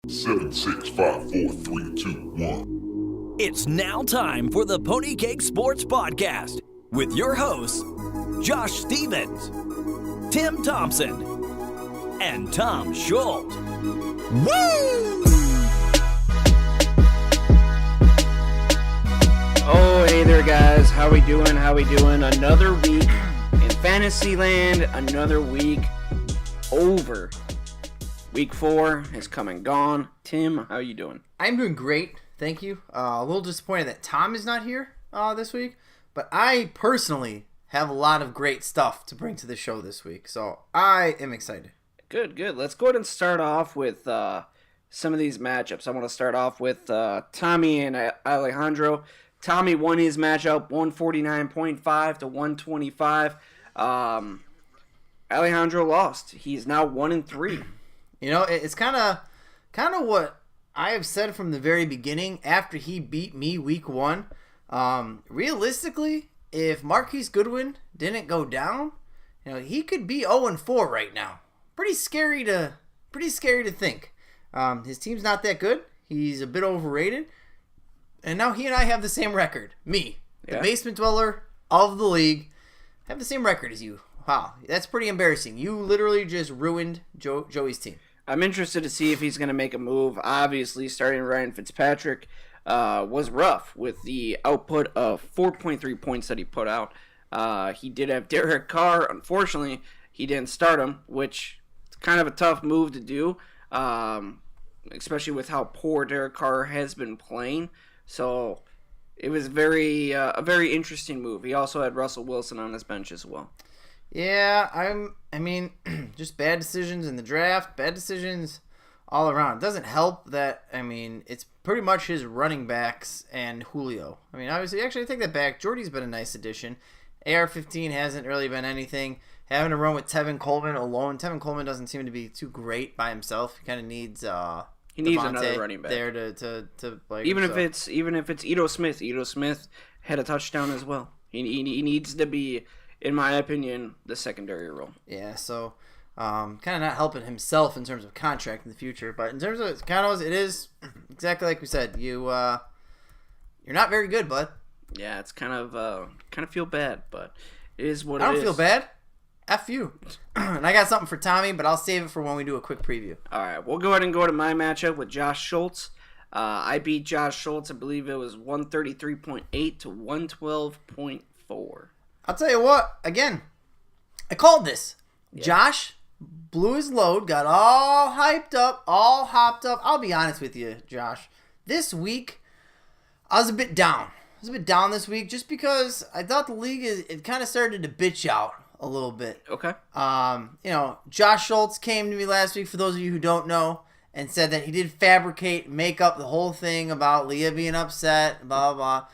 Seven, 6, 5, 4, 3, 2, 1. It's now time for the Pony Cake Sports Podcast with your hosts, Josh Stevens, Tim Thompson, and Tom Schultz. Woo! Oh, hey there, guys. How we doing? Another week in Fantasyland. Another week over. Week 4 has come and gone. Tim, how you doing? I'm doing great, thank you. A little disappointed that Tom is not here this week, but I personally have a lot of great stuff to bring to the show this week, so I am excited. Good. Let's go ahead and start off with some of these matchups. I want to start off with Tommy and Alejandro. Tommy won his matchup 149.5 to 125. Alejandro lost. He's now 1-3. You know, it's kind of what I have said from the very beginning after he beat me week 1. Realistically, if Marquise Goodwin didn't go down, you know, he could be 0-4 right now. Pretty scary to think. His team's not that good. He's a bit overrated. And now he and I have the same record. Me, the basement dweller of the league, have the same record as you. Wow, that's pretty embarrassing. You literally just ruined Joey's team. I'm interested to see if he's going to make a move. Obviously, starting Ryan Fitzpatrick was rough with the output of 4.3 points that he put out. He did have Derek Carr. Unfortunately, he didn't start him, which is kind of a tough move to do, especially with how poor Derek Carr has been playing. So it was a very interesting move. He also had Russell Wilson on his bench as well. Yeah, I mean, just bad decisions in the draft, bad decisions all around. It doesn't help that, it's pretty much his running backs and Julio. Obviously, actually, I take that back. Jordy's been a nice addition. AR-15 hasn't really been anything. Having to run with Tevin Coleman alone. Tevin Coleman doesn't seem to be too great by himself. He kind of needs he needs Devontae another running back there to like even him, if it's Ito Smith. Ito Smith had a touchdown as well. He needs to be, in my opinion, the secondary role. Yeah, so kind of not helping himself in terms of contract in the future, but in terms of Canos, it is exactly like we said. You're not very good, bud. Yeah, it's kind of feel bad, but it is what it is. I don't feel bad. F you. And I got something for Tommy, but I'll save it for when we do a quick preview. All right, we'll go ahead and go to my matchup with Josh Schultz. I beat Josh Schultz. I believe it was 133.8 to 112.4. I'll tell you what, again, I called this. Yeah. Josh blew his load, got all hyped up, all hopped up. I'll be honest with you, Josh. This week, I was a bit down. This week just because I thought the league it kind of started to bitch out a little bit. Okay. Josh Schultz came to me last week, for those of you who don't know, and said that he did make up the whole thing about Leah being upset, blah, blah, blah.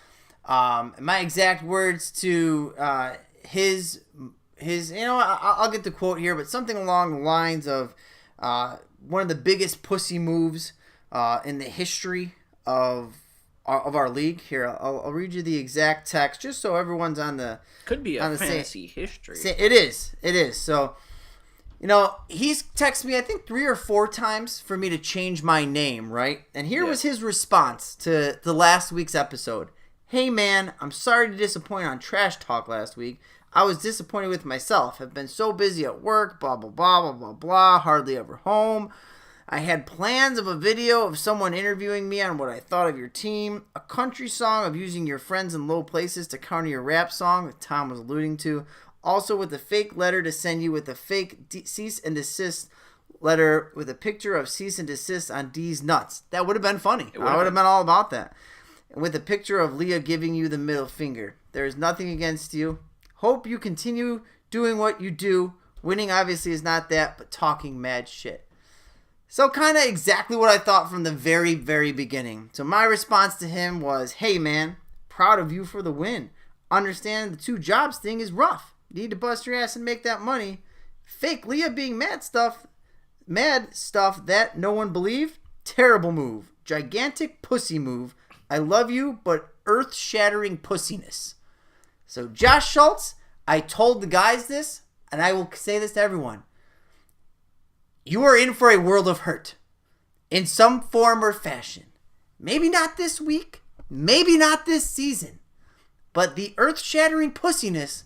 My exact words to his I'll get the quote here, but something along the lines of one of the biggest pussy moves in the history of our league. Here, I'll read you the exact text just so everyone's on the could be on a the fantasy history. It is. So, he's texted me I think 3 or 4 times for me to change my name, right? And here was his response to the last week's episode. Hey man, I'm sorry to disappoint on Trash Talk last week. I was disappointed with myself. I've been so busy at work, blah, blah, blah, blah, blah, blah, hardly ever home. I had plans of a video of someone interviewing me on what I thought of your team, a country song of using your friends in low places to counter your rap song that Tom was alluding to, also with a fake letter to send you with a fake cease and desist letter with a picture of cease and desist on D's nuts. That would have been funny. I would have been all about that. And with a picture of Leah giving you the middle finger. There is nothing against you. Hope you continue doing what you do. Winning obviously is not that, but talking mad shit. So kind of exactly what I thought from the very, very beginning. So my response to him was, hey man, proud of you for the win. Understand the 2 jobs thing is rough. Need to bust your ass and make that money. Fake Leah being mad stuff that no one believed. Terrible move. Gigantic pussy move. I love you, but earth-shattering pussiness. So Josh Schultz, I told the guys this, and I will say this to everyone. You are in for a world of hurt. in some form or fashion. Maybe not this week, maybe not this season, but the earth-shattering pussiness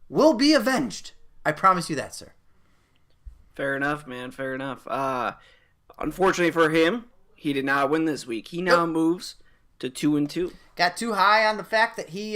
will be avenged. I promise you that, sir. Fair enough, man. Fair enough. Unfortunately for him, he did not win this week. He now moves to 2-2. Got too high on the fact that he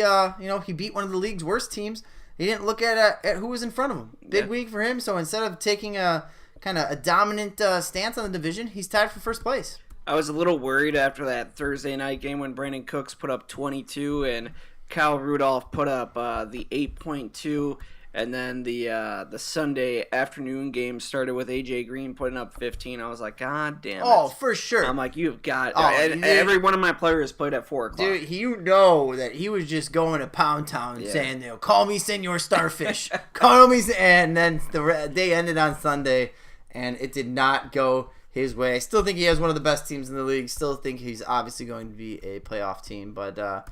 beat one of the league's worst teams. He didn't look at who was in front of him. Big week for him. So instead of taking a kind of a dominant stance on the division, he's tied for first place. I was a little worried after that Thursday night game when Brandon Cooks put up 22 and Kyle Rudolph put up the 8.2. And then the Sunday afternoon game started with A.J. Green putting up 15. I was like, God damn it. Oh, for sure. I'm like, you've got every one of my players played at 4 o'clock. Dude, you know that he was just going to Pound Town saying, call me Senor Starfish. Call me. And then the day ended on Sunday, and it did not go his way. I still think he has one of the best teams in the league. Still think he's obviously going to be a playoff team. But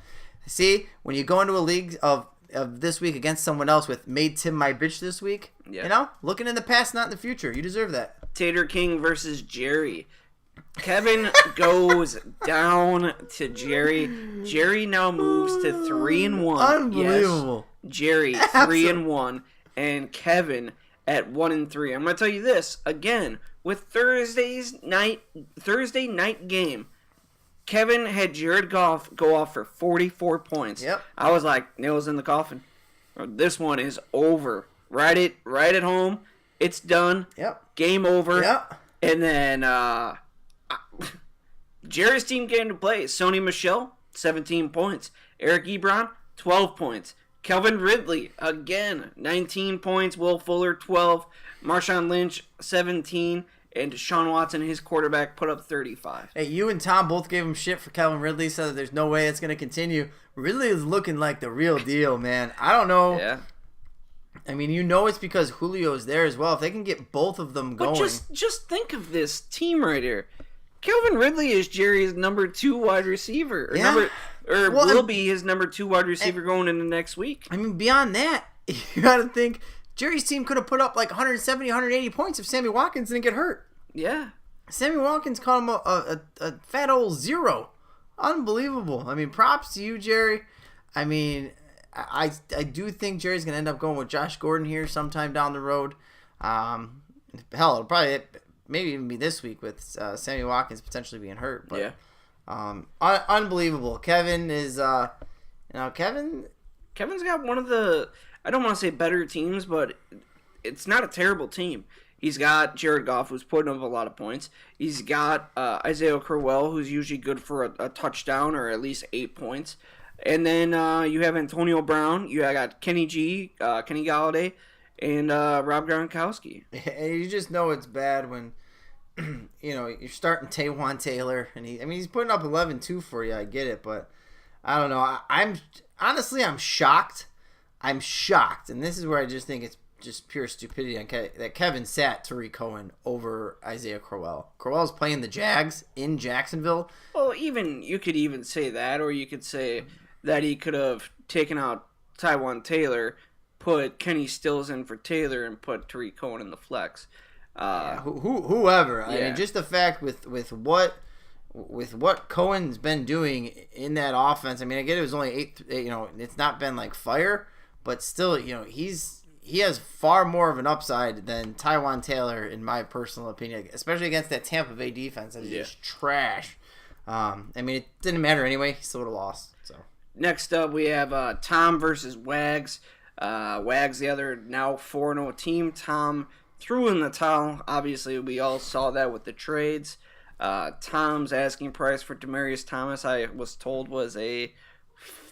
see, when you go into a league of this week against someone else with made Tim my bitch this week, looking in the past, not in the future. You deserve that. Tater King versus Jerry. Kevin goes down to Jerry. Jerry now moves to 3-1. Unbelievable. Yes, Jerry 3-1, and Kevin at 1-3. I'm gonna tell you this again with Thursday night game. Kevin had Jared Goff go off for 44 points. Yep. I was like, nails in the coffin. This one is over. Right at home. It's done. Yep. Game over. Yep. And then Jerry's team came to play. Sony Michel, 17 points. Eric Ebron, 12 points. Kelvin Ridley, again, 19 points. Will Fuller, 12. Marshawn Lynch, 17. And Deshaun Watson, his quarterback, put up 35. Hey, you and Tom both gave him shit for Calvin Ridley, said that there's no way it's going to continue. Ridley is looking like the real deal, man. I don't know. Yeah. I mean, it's because Julio's there as well. If they can get both of them going. But just think of this team right here. Calvin Ridley is Jerry's number 2 wide receiver. Will be his number 2 wide receiver going into next week. I mean, beyond that, you got to think Jerry's team could have put up like 170, 180 points if Sammy Watkins didn't get hurt. Yeah. Sammy Watkins called him a fat old 0. Unbelievable. I mean, props to you, Jerry. I mean, I do think Jerry's going to end up going with Josh Gordon here sometime down the road. Hell, it'll probably maybe even be this week with Sammy Watkins potentially being hurt. But, unbelievable. Kevin is, Kevin's got one of the, I don't want to say better teams, but it's not a terrible team. He's got Jared Goff, who's putting up a lot of points. He's got Isaiah Crowell, who's usually good for a touchdown or at least 8 points. And then you have Antonio Brown. You got Kenny Galladay, and Rob Gronkowski. You just know it's bad when you're starting Taywan Taylor, and he's putting up 11-2 for you. I get it, but I don't know. I'm shocked. I'm shocked, and this is where I just think it's just pure stupidity that Kevin sat Tariq Cohen over Isaiah Crowell. Crowell's playing the Jags in Jacksonville. Well, you could even say that, or you could say that he could have taken out Taywan Taylor, put Kenny Stills in for Taylor, and put Tariq Cohen in the flex. Whoever. I mean, just the fact with what Cohen's been doing in that offense. I mean, I get it was only 8. It's not been like fire, but still, he has far more of an upside than Taywan Taylor, in my personal opinion, especially against that Tampa Bay defense that is just trash. I mean, it didn't matter anyway. He still would have lost. So next up, we have Tom versus Wags. Wags, the other now 4-0 team. Tom threw in the towel. Obviously, we all saw that with the trades. Tom's asking price for Demaryius Thomas, I was told, was a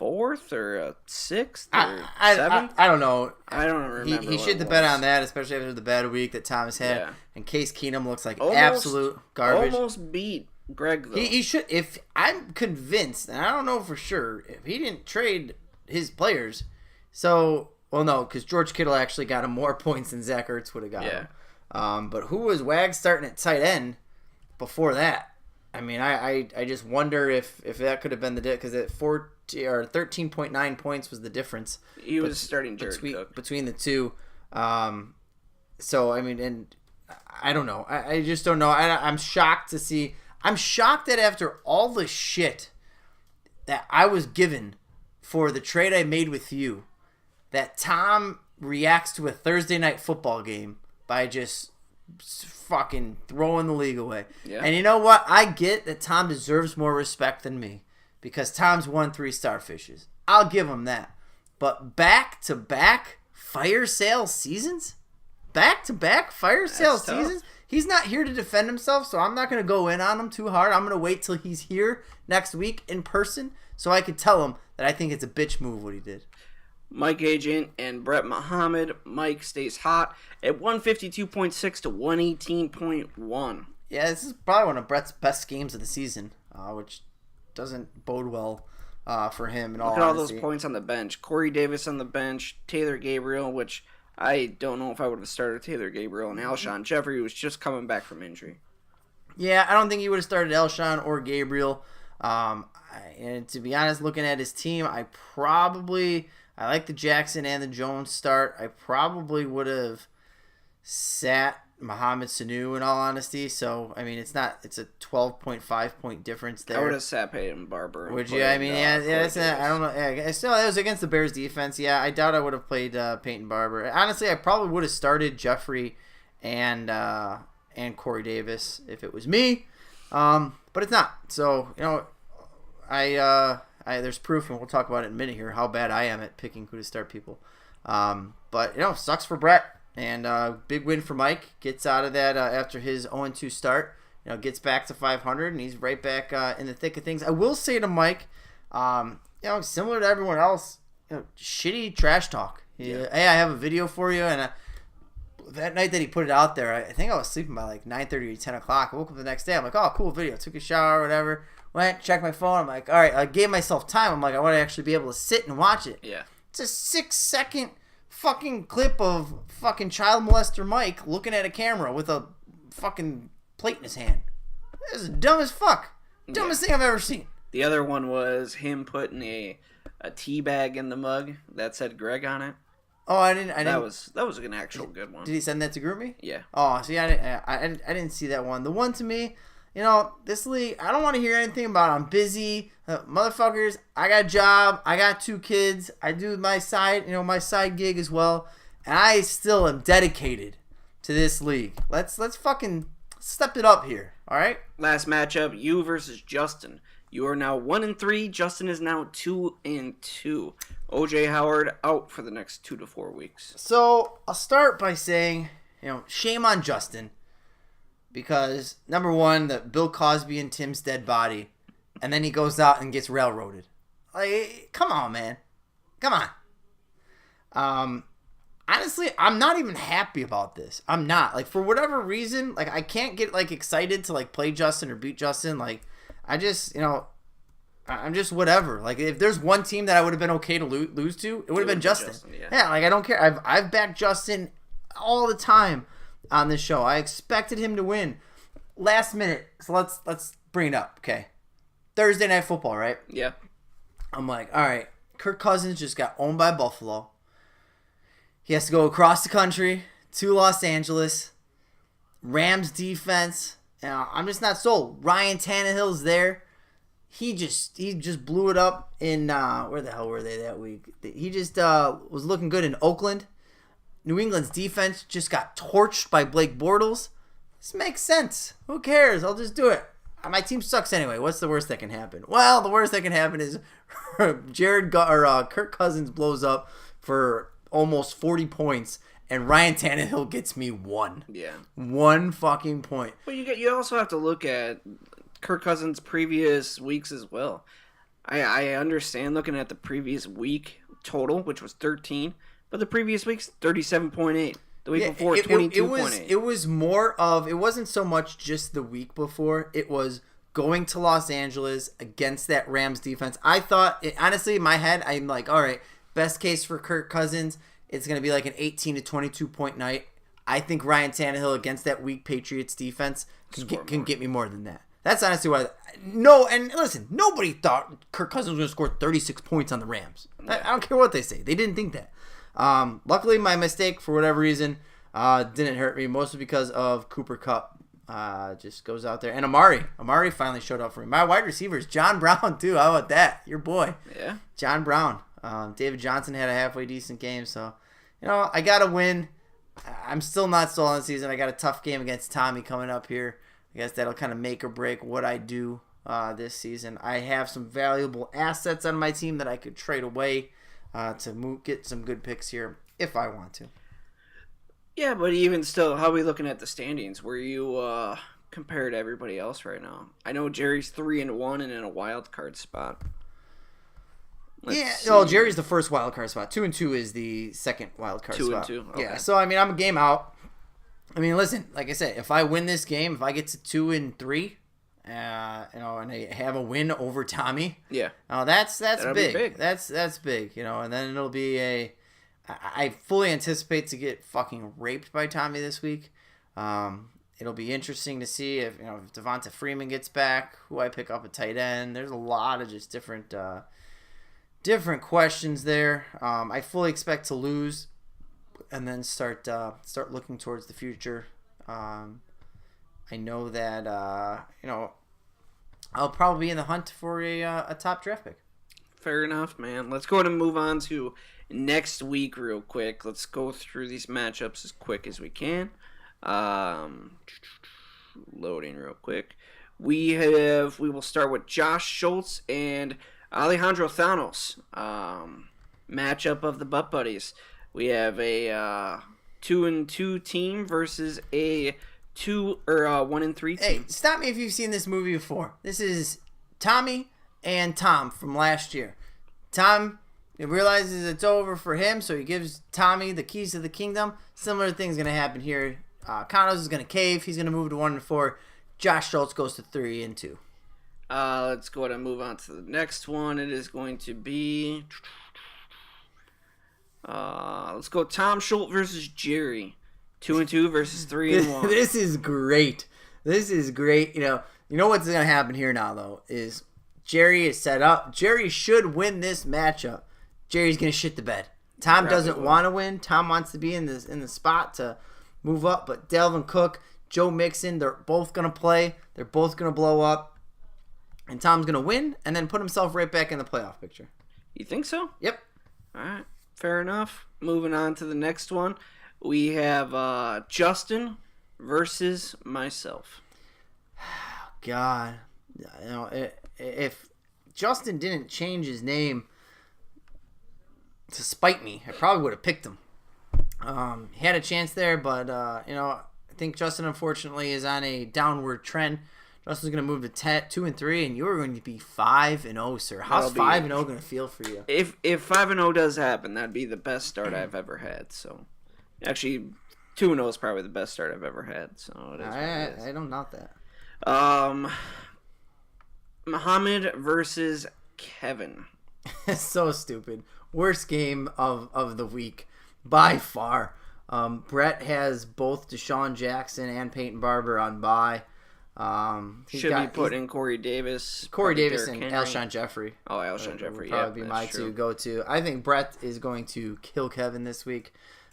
4th or a 6th or 7th. I don't know. I don't remember. He should have bet on that, especially after the bad week that Thomas had. Yeah. And Case Keenum looks like absolute garbage. Almost beat Greg, though. He should. If I'm convinced, and I don't know for sure, if he didn't trade his players, no, because George Kittle actually got him more points than Zach Ertz would have got him. But who was Wags starting at tight end before that? I mean, I just wonder if that could have been the because at 13.9 points was the difference. He was starting Jared Cook between the two. So I mean, and I don't know. I just don't know. I'm shocked to see. I'm shocked that after all the shit that I was given for the trade I made with you, that Tom reacts to a Thursday night football game by just fucking throwing the league away. Yeah. And you know what? I get that Tom deserves more respect than me because Tom's won 3 Starfishes. I'll give him that. But back-to-back fire sale seasons? Back-to-back fire sale seasons? He's not here to defend himself, so I'm not going to go in on him too hard. I'm going to wait till he's here next week in person so I can tell him that I think it's a bitch move what he did. Mike Agent and Brett Muhammad. Mike stays hot at 152.6 to 118.1. Yeah, this is probably one of Brett's best games of the season, which doesn't bode well for him in all honesty. Look at all those points on the bench. Corey Davis on the bench. Taylor Gabriel, which I don't know if I would have started Taylor Gabriel, and Alshon Jeffrey, who was just coming back from injury. Yeah, I don't think he would have started Alshon or Gabriel. And to be honest, looking at his team, I like the Jackson and the Jones start. I probably would have sat Mohamed Sanu in all honesty. So, I mean, it's a 12.5 point difference there. I would have sat Peyton Barber. Would you? I mean, yeah, that's I don't know. Yeah, still, it was against the Bears defense. Yeah, I doubt I would have played Peyton Barber. Honestly, I probably would have started Jeffrey and Corey Davis if it was me. But it's not. So, you know, there's proof, and we'll talk about it in a minute here, how bad I am at picking who to start people. But, you know, sucks for Brett. And big win for Mike. Gets out of that after his 0-2 start. You know, gets back to 500, and he's right back in the thick of things. I will say to Mike, you know, similar to everyone else, you know, shitty trash talk. Yeah. Hey, I have a video for you, and that night that he put it out there, I think I was sleeping by like 9:30 or 10 o'clock. I woke up the next day. I'm like, oh, cool video. Took a shower or whatever. Went, checked my phone. I'm like, all right. I gave myself time. I'm like, I want to actually be able to sit and watch it. Yeah. It's a 6-second fucking clip of fucking child molester Mike looking at a camera with a fucking plate in his hand. It was dumb as fuck. Dumbest thing I've ever seen. The other one was him putting a tea bag in the mug that said Greg on it. Oh, I didn't. That was an actual good one. Did he send that to GroupMe? Yeah. Oh, see, I didn't see that one. The one to me, you know, this league, I don't want to hear anything about I'm busy. Motherfuckers, I got a job. I got 2 kids. I do my side gig as well. And I still am dedicated to this league. Let's fucking step it up here. All right? Last matchup, you versus Justin. You are now 1-3. Justin is now 2-2. OJ Howard out for the next 2 to 4 weeks. So I'll start by saying, you know, shame on Justin. Because, number one, the Bill Cosby and Tim's dead body. And then he goes out and gets railroaded. Like, come on, man. Come on. Honestly, I'm not even happy about this. I'm not. Like, for whatever reason, like, I can't get, like, excited to, like, play Justin or beat Justin. Like, I just, you know, I'm just whatever. Like, if there's one team that I would have been okay to lose to, it would have been Justin. Yeah, like, I don't care. I've backed Justin all the time on this show. I expected him to win. Last minute. So let's bring it up, okay? Thursday Night Football, right? Yeah. I'm like, all right, Kirk Cousins just got owned by Buffalo. He has to go across the country to Los Angeles. Rams defense. You know, I'm just not sold. Ryan Tannehill's there. He just blew it up in where the hell were they that week? He just was looking good in Oakland. New England's defense just got torched by Blake Bortles. This makes sense. Who cares? I'll just do it. My team sucks anyway. What's the worst that can happen? Well, the worst that can happen is Kirk Cousins blows up for almost 40 points, and Ryan Tannehill gets me 1. Yeah. 1 fucking point. Well, you also have to look at Kirk Cousins' previous weeks as well. I understand looking at the previous week total, which was 13, but the previous week's 37.8. The week before, 22.8. It was more of, it wasn't so much just the week before. It was going to Los Angeles against that Rams defense. I thought, honestly, in my head, I'm like, all right, best case for Kirk Cousins, it's going to be like an 18 to 22 point night. I think Ryan Tannehill against that weak Patriots defense can get me more than that. That's honestly why. No, and listen, nobody thought Kirk Cousins was going to score 36 points on the Rams. I don't care what they say. They didn't think that. Luckily, my mistake, for whatever reason, didn't hurt me, mostly because of Cooper Kupp just goes out there. And Amari finally showed up for me. My wide receivers, John Brown, too. How about that? Your boy. Yeah. John Brown. David Johnson had a halfway decent game. So, I got to win. I'm still not sold on the season. I got a tough game against Tommy coming up here. I guess that'll kind of make or break what I do this season. I have some valuable assets on my team that I could trade away to get some good picks here if I want to. Yeah, but even still, how are we looking at the standings? Where you compare to everybody else right now? I know Jerry's 3-1 and in a wild card spot. Jerry's the first wild card spot. 2-2 is the second wild card spot. 2-2. Okay. Yeah, so I'm a game out. Listen, like I said, if I win this game, if I get to 2-3, and I have a win over Tommy, that's big. That's big, and then it'll be I fully anticipate to get fucking raped by Tommy this week. It'll be interesting to see if Devonta Freeman gets back, who I pick up at tight end. There's a lot of just different questions there. I fully expect to lose, and then start looking towards the future. I know that I'll probably be in the hunt for a top draft pick. Fair enough, man. Let's go ahead and move on to next week real quick. Let's go through these matchups as quick as we can. Loading real quick. We will start with Josh Schultz and Alejandro Thanos. Matchup of the Butt Buddies. We have a 2-2 team versus a 1-3 team. Hey, stop me if you've seen this movie before. This is Tommy and Tom from last year. Tom realizes it's over for him, so he gives Tommy the keys to the kingdom. Similar thing's going to happen here. Connors is going to cave. He's going to move to 1-4. Josh Schultz goes to 3-2. Let's go ahead and move on to the next one. It is going to be... let's go Tom Schultz versus Jerry. 2-2 versus 3-1. This is great. You know what's going to happen here now, though, is Jerry is set up. Jerry should win this matchup. Jerry's going to shit the bed. Tom doesn't want to win. Tom wants to be in the spot to move up. But Delvin Cook, Joe Mixon, they're both going to play. They're both going to blow up. And Tom's going to win and then put himself right back in the playoff picture. You think so? Yep. All right. Fair enough. Moving on to the next one. We have Justin versus myself. God. If Justin didn't change his name to spite me, I probably would have picked him. He had a chance there, but I think Justin unfortunately is on a downward trend. Justin's going to move to 2-3, and you're going to be 5-0, sir. How's 5-0 going to feel for you? If 5-0 does happen, that'd be the best start I've ever had. So, actually, 2-0 is probably the best start I've ever had. So it is. I don't doubt that. Muhammad versus Kevin. So stupid. Worst game of the week by far. Brett has both Deshaun Jackson and Peyton Barber on bye. Should be putting Corey Davis. Corey Davis and Alshon Jeffrey. Oh, Alshon Jeffrey. Would probably be my two go-to. I think Brett is going to kill Kevin this week.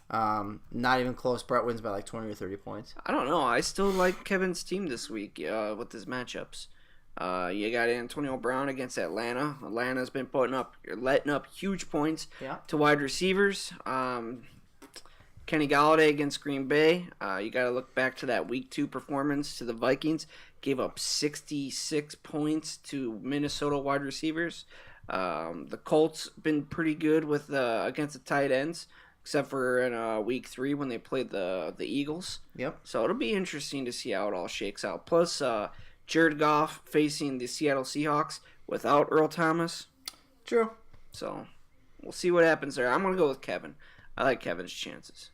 Not even close. Brett wins by like 20 or 30 points. I don't know. I still like Kevin's team this week with his matchups. You got Antonio Brown against Atlanta. Atlanta's been letting up huge points to wide receivers. Kenny Galladay against Green Bay. You got to look back to that Week 2 performance to the Vikings. Gave up 66 points to Minnesota wide receivers. The Colts been pretty good with against the tight ends, except for in Week 3 when they played the Eagles. Yep. So it'll be interesting to see how it all shakes out. Plus, Jared Goff facing the Seattle Seahawks without Earl Thomas. True. So we'll see what happens there. I'm going to go with Kevin. I like Kevin's chances.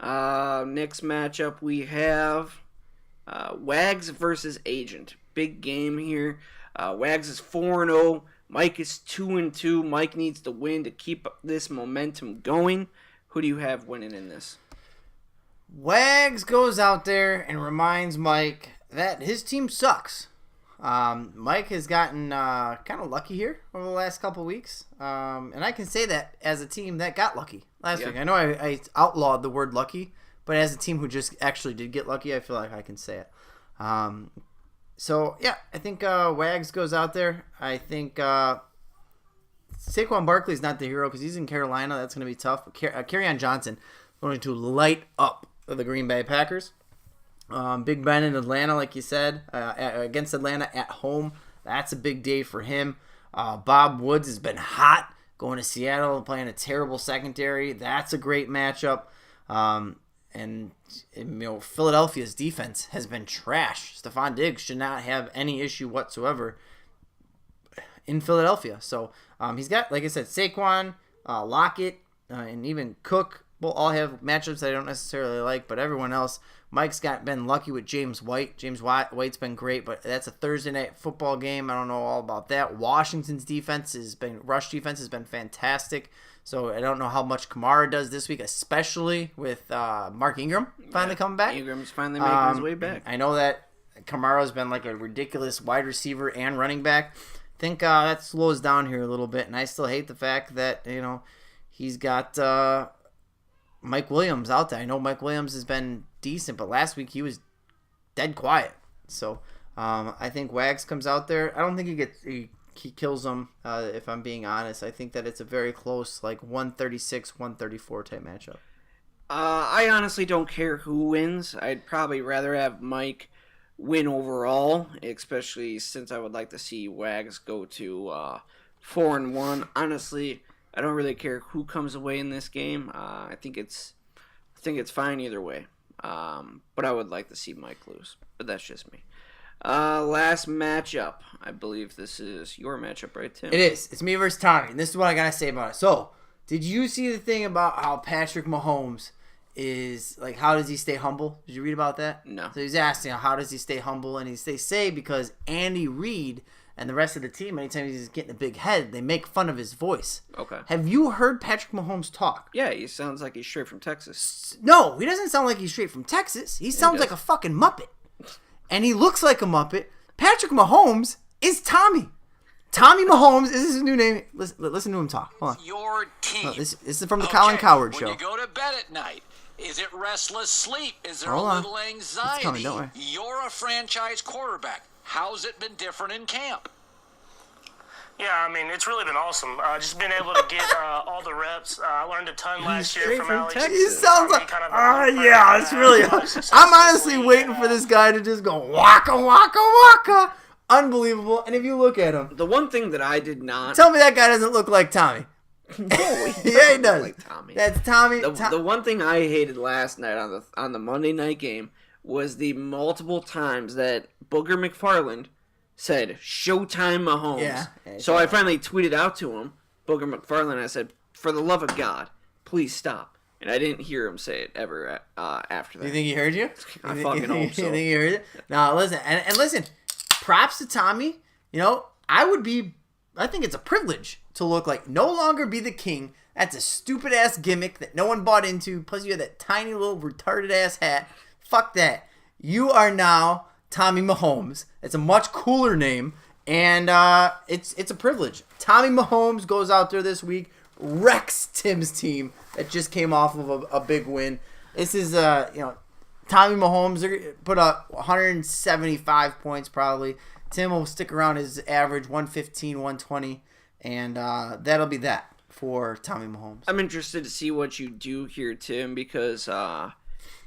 Next matchup we have Wags versus Agent. Big game here. Wags is 4-0. Mike is 2-2. Mike needs to win to keep this momentum going. Who do you have winning in this? Wags goes out there and reminds Mike that his team sucks. Mike has gotten kind of lucky here over the last couple weeks. And I can say that as a team that got lucky last week. I know I outlawed the word lucky, but as a team who just actually did get lucky, I feel like I can say it. So, yeah, I think Wags goes out there. I think Saquon Barkley's not the hero because he's in Carolina. That's going to be tough. But Kerryon Johnson going to light up the Green Bay Packers. Big Ben in Atlanta, like you said, against Atlanta at home. That's a big day for him. Bob Woods has been hot going to Seattle, playing a terrible secondary. That's a great matchup. And Philadelphia's defense has been trash. Stephon Diggs should not have any issue whatsoever in Philadelphia. So he's got, like I said, Saquon, Lockett, and even Cook will all have matchups I don't necessarily like, but everyone else. Mike's been lucky with James White. James White's been great, but that's a Thursday night football game. I don't know all about that. Washington's rush defense has been fantastic. So I don't know how much Kamara does this week, especially with Mark Ingram finally coming back. Ingram's finally making his way back. I know that Kamara's been like a ridiculous wide receiver and running back. I think that slows down here a little bit, and I still hate the fact that he's got Mike Williams out there. I know Mike Williams has been decent, but last week he was dead quiet. So I think Wags comes out there. I don't think he kills them, if I'm being honest. I think that it's a very close, like 136-134 type matchup. I honestly don't care who wins. I'd probably rather have Mike win overall, especially since I would like to see Wags go to 4-1. Honestly, I don't really care who comes away in this game. I think it's fine either way. But I would like to see Mike lose. But that's just me. Last matchup. I believe this is your matchup, right, Tim? It is. It's me versus Tommy, and this is what I gotta say about it. So, did you see the thing about how Patrick Mahomes is, like, how does he stay humble? Did you read about that? No. So he's asking, how does he stay humble? And they say because Andy Reid and the rest of the team, anytime he's getting a big head, they make fun of his voice. Okay. Have you heard Patrick Mahomes talk? Yeah, he sounds like he's straight from Texas. No, he doesn't sound like he's straight from Texas. He sounds like a fucking Muppet. And he looks like a Muppet. Patrick Mahomes is Tommy. Tommy Mahomes is his new name. Listen to him talk. Hold on. Your team. No, this is from the Colin Cowherd show. When you go to bed at night, is it restless sleep? Is there Hold a on. little anxiety? It's coming, don't worry. You're a franchise quarterback. How's it been different in camp? Yeah, I mean, it's really been awesome. Just being able to get all the reps. I learned a ton last year from Alex. He sounds like, yeah, it's really, I'm honestly waiting for this guy to just go waka, waka, waka. Unbelievable. And if you look at him. The one thing that I did not... Tell me that guy doesn't look like Tommy. No, yeah, he does. Like Tommy. That's Tommy. The one thing I hated last night on the Monday night game was the multiple times that Booger McFarland said, "Showtime Mahomes." Yeah. So I finally tweeted out to him, Booger McFarland. I said, "For the love of God, please stop." And I didn't hear him say it ever after that. You think he heard you? I fucking hope so. You think he heard it? No, listen. And listen, props to Tommy. I think it's a privilege to look like no longer be the king. That's a stupid ass gimmick that no one bought into. Plus you had that tiny little retarded ass hat. Fuck that. You are now Tommy Mahomes. It's a much cooler name, and it's a privilege. Tommy Mahomes goes out there this week, wrecks Tim's team that just came off of a big win. This is Tommy Mahomes put up 175 points probably. Tim will stick around his average 115, 120, and that'll be that for Tommy Mahomes. I'm interested to see what you do here, Tim, because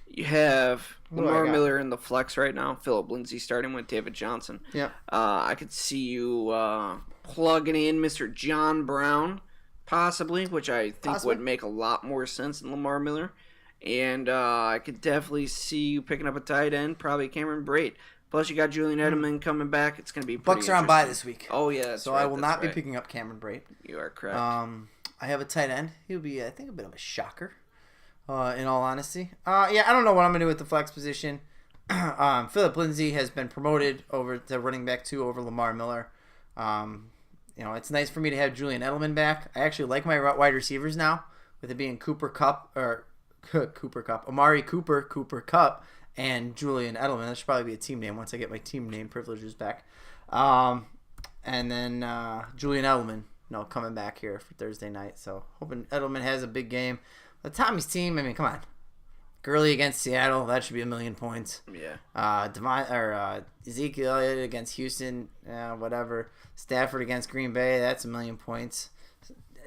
you have Lamar Miller in the flex right now. Phillip Lindsay starting with David Johnson. Yeah. I could see you plugging in Mr. John Brown, possibly, which I think would make a lot more sense than Lamar Miller. And I could definitely see you picking up a tight end, probably Cameron Brate. Plus, you got Julian Edelman coming back. It's going to be pretty Bucks are on bye this week. Oh, yeah, that's so right. I will not be picking up Cameron Brate. You are correct. I have a tight end. He'll be, I think, a bit of a shocker, in all honesty. I don't know what I'm going to do with the flex position. Phillip Lindsay has been promoted over to running back 2 over Lamar Miller. It's nice for me to have Julian Edelman back. I actually like my wide receivers now, with it being Amari Cooper Kupp, and Julian Edelman. That should probably be a team name once I get my team name privileges back. And then Julian Edelman, coming back here for Thursday night. So hoping Edelman has a big game. But Tommy's team, I mean, come on. Gurley against Seattle, that should be 1 million points. Yeah. Ezekiel Elliott against Houston, whatever. Stafford against Green Bay, that's 1 million points.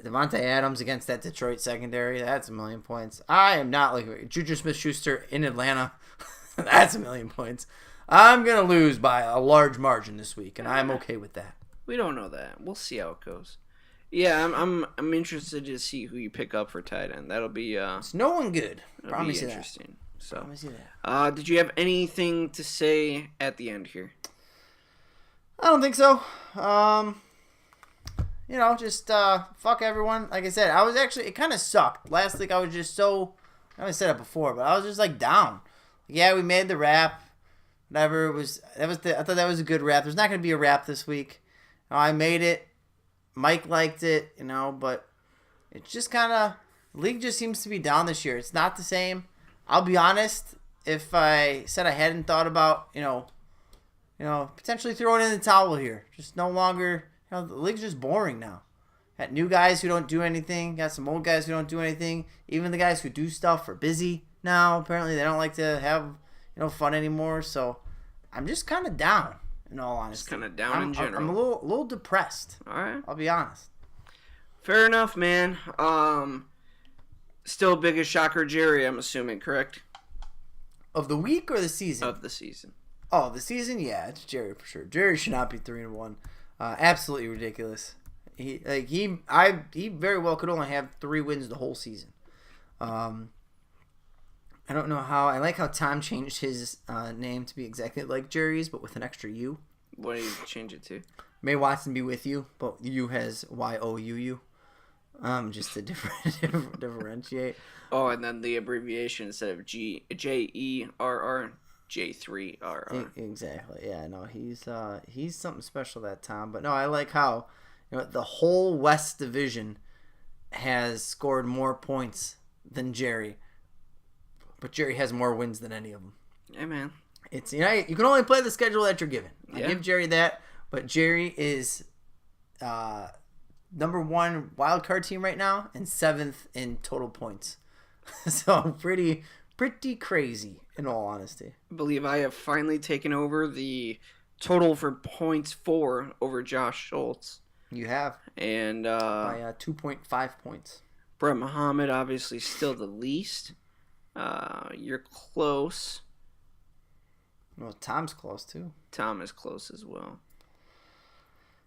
Devontae Adams against that Detroit secondary, that's 1 million points. I am not like Juju Smith-Schuster in Atlanta, that's 1 million points. I'm gonna lose by a large margin this week, and I'm okay with that. We don't know that. We'll see how it goes. Yeah, I'm interested to see who you pick up for tight end. That'll be it's no one good. Promise you interesting. That. So, Promise you that. Did you have anything to say at the end here? I don't think so. Just fuck everyone. Like I said, it kind of sucked. Last week I was just so, I haven't said it before, but I was just like down. Yeah, we made the wrap. Whatever, I thought that was a good wrap. There's not going to be a wrap this week. I made it. Mike liked it, but it's just kind of, the league just seems to be down this year. It's not the same. I'll be honest, if I said I hadn't thought about, potentially throwing in the towel here. Just no longer, the league's just boring now. Got new guys who don't do anything. Got some old guys who don't do anything. Even the guys who do stuff are busy now. Apparently they don't like to have, fun anymore. So I'm just kind of down, in all honesty. Just kind of down in general. I'm a little depressed. All right. I'll be honest. Fair enough, man. Still biggest shocker, Jerry, I'm assuming, correct? Of the week or the season? Of the season. Oh, the season? Yeah, it's Jerry for sure. Jerry should not be 3-1. Absolutely ridiculous. He very well could only have 3 wins the whole season. I don't know how. I like how Tom changed his name to be exactly like Jerry's, but with an extra U. What did you change it to? May Watson be with you, but U has YOUU. Just to differentiate. Oh, and then the abbreviation instead of JERR, J3RR. Exactly. Yeah. No, he's something special, that Tom. But no, I like how the whole West Division has scored more points than Jerry, but Jerry has more wins than any of them. Hey, man. It's you can only play the schedule that you're given. I Yeah. give Jerry that, but Jerry is number 1 wild card team right now and 7th in total points. So pretty crazy, in all honesty. I believe I have finally taken over the total for points for over Josh Schultz. You have. And By 2.5 points. Brett Muhammad, obviously, still the least. You're close. Well, Tom's close, too. Tom is close as well.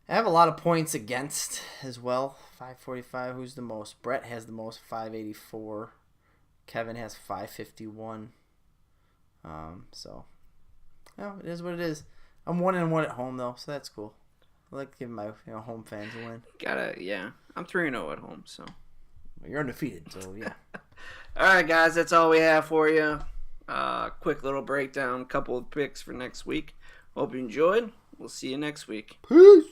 I have a lot of points against as well. 545. Who's the most? Brett has the most, 584. Kevin has 551. So, it is what it is. I'm 1-1 at home, though, so that's cool. I like to give my home fans a win. I'm 3-0 at home, so. You're undefeated, so yeah. All right, guys, that's all we have for you. Quick little breakdown, couple of picks for next week. Hope you enjoyed. We'll see you next week. Peace.